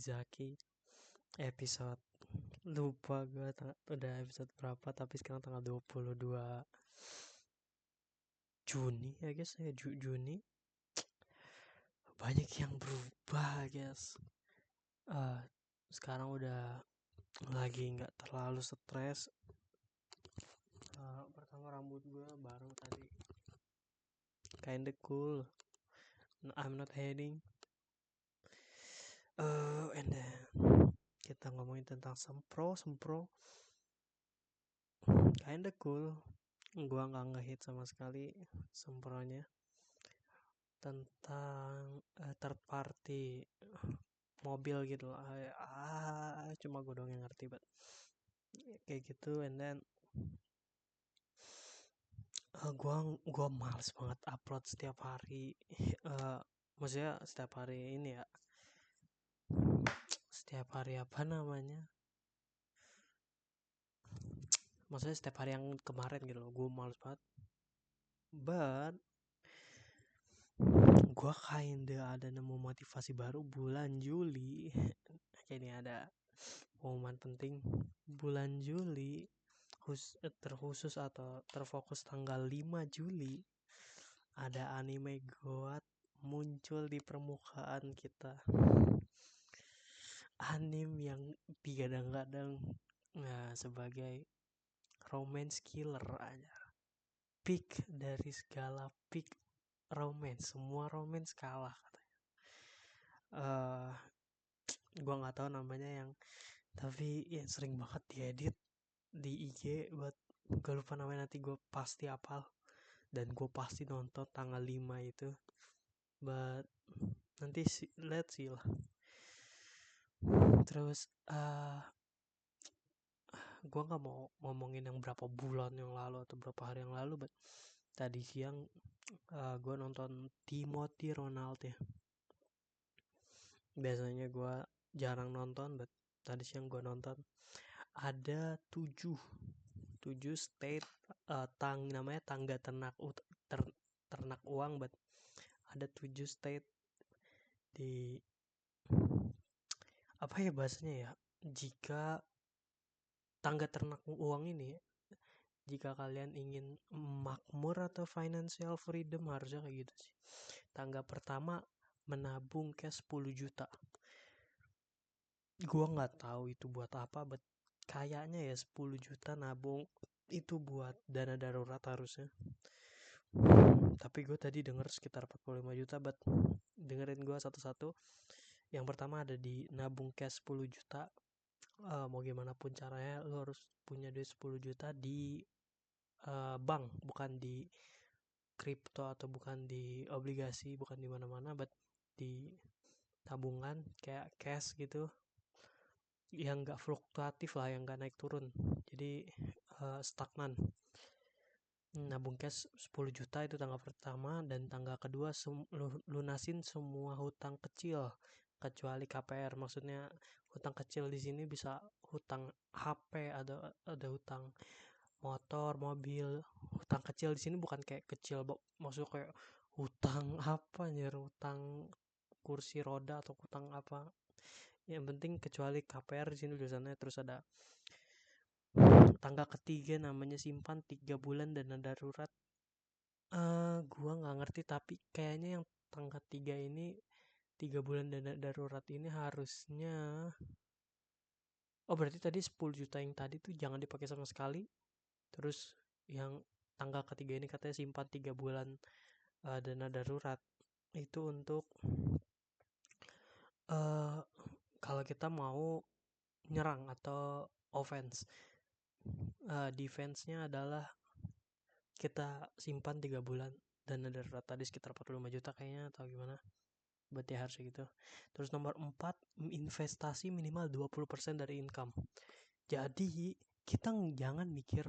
Zaki episode lupa gue udah episode berapa, tapi sekarang tanggal 22 Juni ya guys ya, Juni. Banyak yang berubah guys. Sekarang udah lagi nggak terlalu stres. Pertama rambut gue baru tadi, kinda cool. I'm not hating. And then kita ngomongin tentang sempro kinda cool. Gua nggak ngehit sama sekali sempronya. Tentang third party mobil gitu lah. Cuma gue doang yang ngerti banget kayak gitu. And then gua males banget upload setiap hari. Maksudnya setiap hari ini ya, setiap hari apa namanya, maksudnya setiap hari yang kemarin gitu loh. Gue males banget, but gue kinda ada nemu motivasi baru bulan Juli. Ini ada pengumuman penting bulan Juli, terkhusus atau terfokus tanggal 5 Juli ada anime GOAT muncul di permukaan kita. Anime yang digadang-gadang sebagai romance killer aja, peak dari segala peak romance, semua romance kalah katanya. Gua nggak tahu namanya yang, tapi yang sering banget diedit di IG, buat gue lupa namanya, nanti gue pasti hafal dan gue pasti nonton tanggal 5 itu. But nanti let's see lah. Terus gue nggak mau ngomongin yang berapa bulan yang lalu atau berapa hari yang lalu, but tadi siang gue nonton Timothy Ronald ya. Biasanya gue jarang nonton, but tadi siang gue nonton. Ada 7 state, namanya tangga ternak uang, but ada 7 state di apa ya bahasanya ya, jika tangga ternak uang ini, jika kalian ingin makmur atau financial freedom, harusnya kayak gitu sih. Tangga pertama, menabung cash 10 juta. Gua nggak tahu itu buat apa, but kayaknya ya 10 juta nabung itu buat dana darurat harusnya. Tapi gue tadi denger sekitar 45 juta, but dengerin gue satu-satu. Yang pertama ada di nabung cash 10 juta. Mau gimana pun caranya lo harus punya duit 10 juta di bank, bukan di kripto atau bukan di obligasi, bukan di mana-mana, but di tabungan kayak cash gitu, yang gak fluktuatif lah, yang gak naik turun, jadi stagnan. Nabung cash 10 juta itu tangga pertama. Dan tangga kedua, lunasin semua hutang kecil kecuali KPR. Maksudnya hutang kecil di sini bisa hutang HP, ada hutang motor, mobil. Hutang kecil di sini bukan kayak kecil, maksudnya kayak hutang apa ya, hutang kursi roda atau hutang apa. Yang penting kecuali KPR di sini tulisannya. Terus ada tangga ketiga, namanya simpan 3 bulan dana darurat. Gua nggak ngerti, tapi kayaknya yang tangga 3 ini, 3 bulan dana darurat ini harusnya, berarti tadi 10 juta yang tadi tuh jangan dipakai sama sekali. Terus yang tangga ketiga ini katanya simpan 3 bulan dana darurat. Itu untuk kalau kita mau nyerang atau offense. Defense-nya adalah kita simpan 3 bulan dana darurat tadi sekitar 45 juta kayaknya, atau gimana, berarti harus gitu. Terus nomor 4, investasi minimal 20% dari income. Jadi kita jangan mikir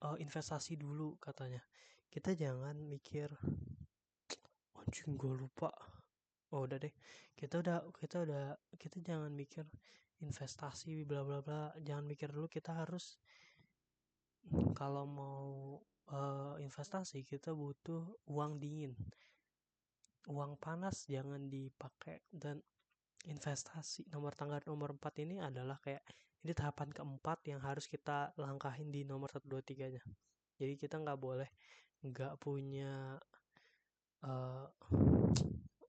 investasi dulu katanya. Kita jangan mikir, anjing gue lupa. Udah deh. Kita jangan mikir investasi bla bla bla. Jangan mikir dulu. Kita harus, kalau mau investasi, kita butuh uang dingin. Uang panas jangan dipakai. Dan investasi. Tangga nomor 4 ini adalah kayak ini tahapan keempat yang harus kita langkahin di nomor 1, 2, 3-nya. Jadi kita nggak punya uh,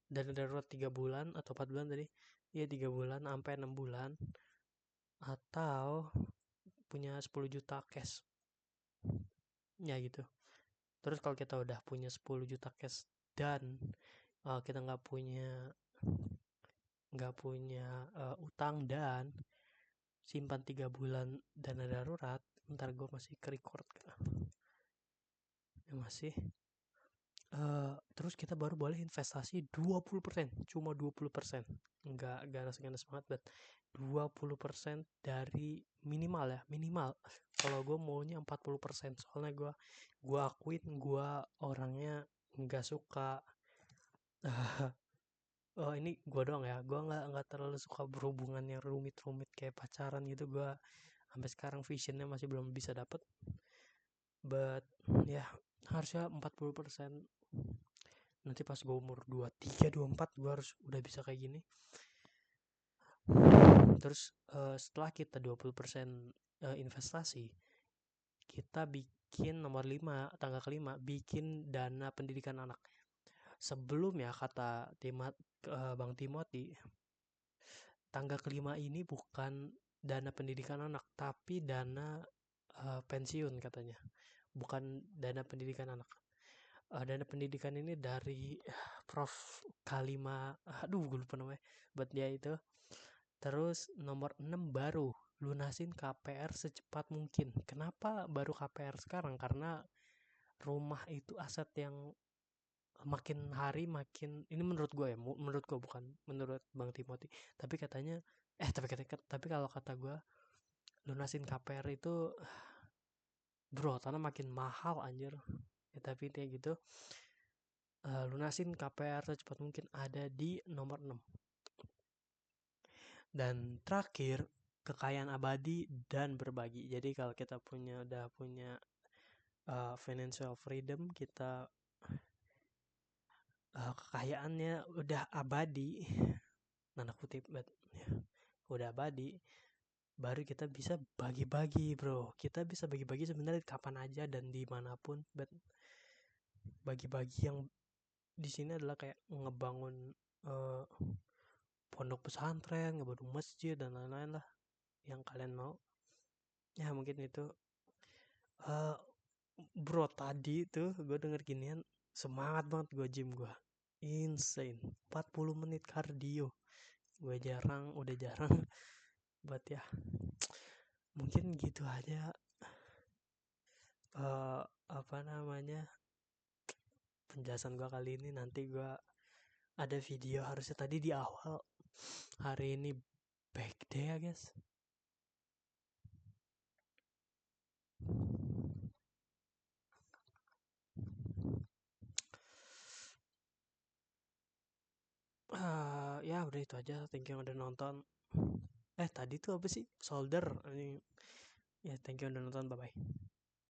dana darurat 3 bulan atau 4 bulan tadi. Iya 3 bulan sampai 6 bulan. Atau punya 10 juta cash. Ya gitu. Terus kalau kita udah punya 10 juta cash dan kita nggak punya utang dan simpan 3 bulan dana darurat, ntar gue masih ke record ya masih terus kita baru boleh investasi 20%, cuma 20%, nggak ganas-ganas banget, 20% dari minimal kalau gue maunya 40%, soalnya gue akuin gue orangnya nggak suka oh ini gue doang ya, gue nggak terlalu suka berhubungan yang rumit-rumit kayak pacaran gitu. Gue sampai sekarang visionnya masih belum bisa dapet, but ya harusnya 40%. Nanti pas gue umur 23, 24 gue harus udah bisa kayak gini. Terus setelah kita 20% investasi, kita bikin nomor 5, tangga kelima, bikin dana pendidikan anak. Sebelum ya kata Bang Timothy, tangga kelima ini bukan dana pendidikan anak, tapi dana pensiun katanya. Bukan dana pendidikan anak. Dana pendidikan ini dari Prof. Kalima, aduh gue lupa namanya, buat dia itu. Terus nomor 6 baru lunasin KPR secepat mungkin. Kenapa baru KPR sekarang? Karena rumah itu aset yang makin hari makin, ini menurut gue ya, menurut gue bukan menurut Bang Timothy, tapi katanya tapi kalau kata gue, lunasin KPR itu bro, tanah makin mahal anjir ya. Tapi kayak gitu, lunasin KPR secepat mungkin ada di nomor 6. Dan terakhir, kekayaan abadi dan berbagi. Jadi kalau kita udah punya financial freedom, kita kekayaannya udah abadi, nanda kutip, ya, udah abadi, baru kita bisa bagi-bagi bro. Kita bisa bagi-bagi sebenarnya kapan aja dan dimanapun, bagi-bagi yang di sini adalah kayak ngebangun pondok pesantren, ngebangun masjid dan lain-lain lah yang kalian mau. Ya mungkin itu bro, tadi tuh gue denger ginian semangat banget gue gym, gue insane 40 menit kardio. Udah jarang buat ya. Mungkin gitu aja apa namanya penjelasan gue kali ini. Nanti gue ada video harusnya tadi di awal. Hari ini back day ya guys. Ya udah itu aja. Thank you udah nonton. Tadi tuh apa sih? Solder. Ya thank you udah nonton. Bye bye.